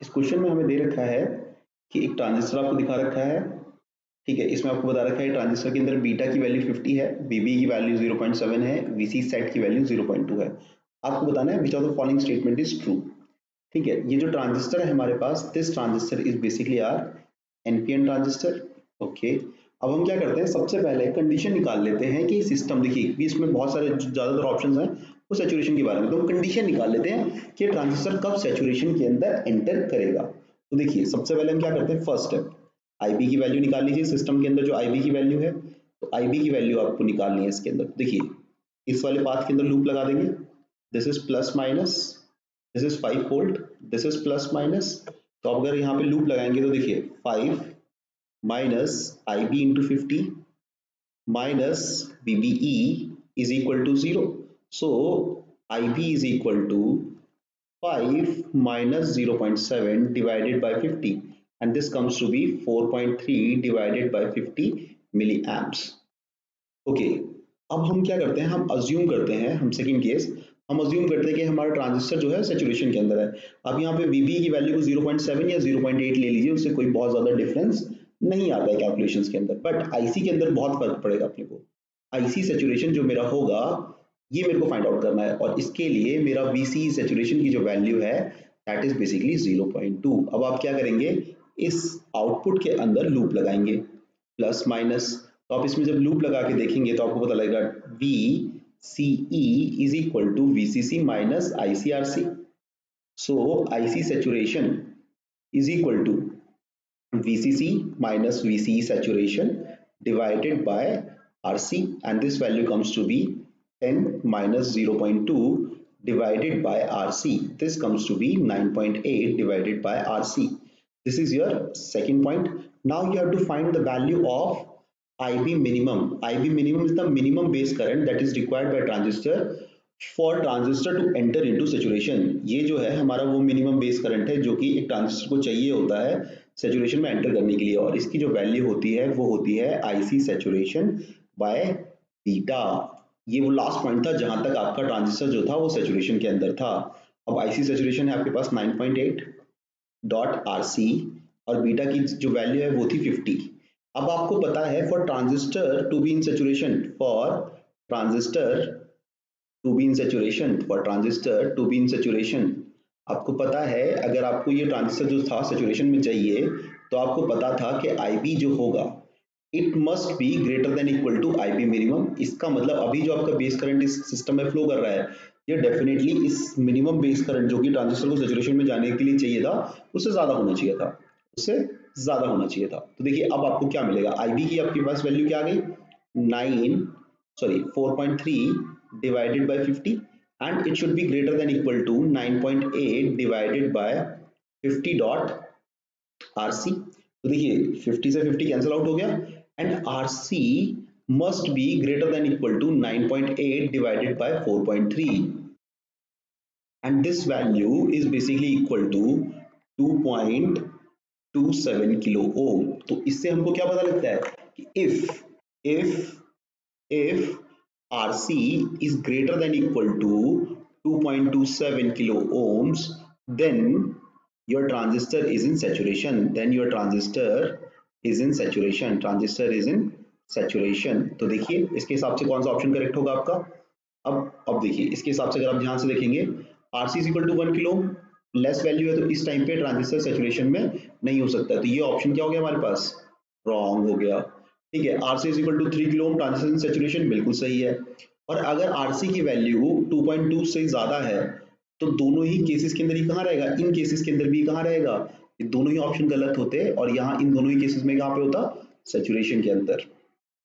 इस क्वेश्चन में हमें दे रखा है कि एक ट्रांजिस्टर आपको दिखा रखा है, ठीक है। इसमें आपको बता रखा है ट्रांजिस्टर के अंदर बीटा की वैल्यू 50 है, बीबी की वैल्यू 0.7 है, वीसी सेट की वैल्यू 0.2 है। आपको बताना है which of the following statement is true, ठीक है। ये जो ट्रांजिस्टर है हमारे पास, this transistor is basically our NPN transistor, okay. अब हम क्या करते हैं, सबसे पहले कंडीशन निकाल लेते हैं कि सिस्टम, देखिए इसमें बहुत सारे ज्यादातर ऑप्शंस हैं वो सैचुरेशन के बारे में, तो हम कंडीशन निकाल लेते हैं कि ट्रांजिस्टर कब सैचुरेशन के अंदर एंटर करेगा। तो देखिए सबसे पहले हम क्या करते हैं, फर्स्ट स्टेप आईबी की वैल्यू निकाल लीजिए। सिस्टम के अंदर जो आईबी की वैल्यू है, तो आईबी की वैल्यू आपको निकालनी है इसके अंदर। देखिए इस वाले पाथ के अंदर लूप लगा देंगे, this is plus minus, this is 5 volt, this is plus minus. तो अगर यहाँ पे लूप लगाएंगे तो देखिए 5 minus I B into 50 minus VBE is equal to 0। So I B is equal to 5 minus 0.7 divided by 50 and this comes to be 4.3 divided by 50 milliamps, okay. अब हम क्या करते हैं, हम अज्यूम करते हैं, हम सेकंड केस हम अज्यूम करते हैं कि हमारा ट्रांजिस्टर जो है सैचुरेशन के अंदर है। अब यहाँ पे VB की वैल्यू को 0.7 या 0.8 ले लीजिए, उससे कोई बहुत ज्यादा डिफरेंस नहीं आता है कैलकुलेशंस के अंदर, बट आईसी के अंदर बहुत फर्क पड़ेगा अपने को। आईसी सैचुरेशन जो मेरा होगा ये मेरे को फाइंड आउट करना है, और इसके लिए मेरा VC सैचुरेशन की जो वैल्यू है दैट इज बेसिकली 0.2। अब आप क्या करेंगे, इस आउटपुट के अंदर लूप लगाएंगे प्लस माइनस। तो आप इसमें जब लूप लगा के देखेंगे तो आपको पता लगेगा V C E is equal to VCC minus IC RC. So IC saturation is equal to VCC minus VCE saturation divided by RC, and this value comes to be 10 minus 0.2 divided by RC. This comes to be 9.8 divided by RC. This is your second point. Now you have to find the value of IB minimum. IB minimum is the minimum base current that is required by transistor for transistor to enter into saturation. ये जो है हमारा वो minimum base current है जो कि एक transistor को चाहिए होता है सैचुरेशन में एंटर करने के लिए, और इसकी जो वैल्यू होती है वो होती है आईसी सैचुरेशन बाय बीटा। ये वो लास्ट पॉइंट था जहां तक आपका ट्रांजिस्टर जो था वो सैचुरेशन के अंदर था। अब आईसी सैचुरेशन है आपके पास 9.8 डॉट आरसी, और बीटा की जो वैल्यू है वो थी 50। अब आपको पता है for transistor to be in saturation, for transistor to be in saturation, for transistor to be in saturation, आपको पता है अगर आपको ये ट्रांजिस्टर जो था सैचुरेशन में चाहिए तो आपको पता था कि आईबी जो होगा it must be greater than equal to IB minimum. इसका मतलब अभी जो आपका बेस करंट इस सिस्टम में फ्लो कर रहा है ये डेफिनेटली इस मिनिमम बेस करंट जो कि ट्रांजिस्टर को सैचुरेशन में जाने के लिए चाहिए था उससे ज्यादा होना चाहिए था, उससे ज्यादा होना चाहिए था। तो देखिए अब आपको क्या मिलेगा, आईबी की आपके पास वैल्यू क्या आ गई, 4.3 divided by 50 and it should be greater than equal to 9.8 divided by 50 dot RC। तो देखिए 50 से 50 कैंसिल आउट हो गया and RC must be greater than equal to 9.8 divided by 4.3 and this value is basically equal to 2.27 kilo ohm. तो इससे हमको क्या पता लगता है कि if RC is greater than equal to 2.27 kilo ohms, then your transistor is in saturation. Then your transistor is in saturation. Transistor is in saturation. तो देखिए इसके हिसाब से कौन सा ऑप्शन करेक्ट होगा आपका। अब देखिए इसके हिसाब से अगर आप ध्यान से देखेंगे RC is equal to 1 kilo ohm, less value है तो इस टाइम पे ट्रांजिस्टर सैचुरेशन में नहीं हो सकता, तो ये ऑप्शन क्या हो गया हमारे पास, रॉन्ग हो गया। ठीक है, RC is equal to 3 kilo ohm, transistor saturation बिल्कुल सही है। और अगर RC की वैल्यू 2.2 से ज्यादा है तो दोनों ही केसेस के अंदर ही कहाँ रहेगा, इन केसेस के अंदर भी कहाँ रहेगा, ये दोनों ही ऑप्शन गलत होते और यहाँ इन दोनों ही केसेस में कहाँ पे होता, सैचुरेशन के अंदर।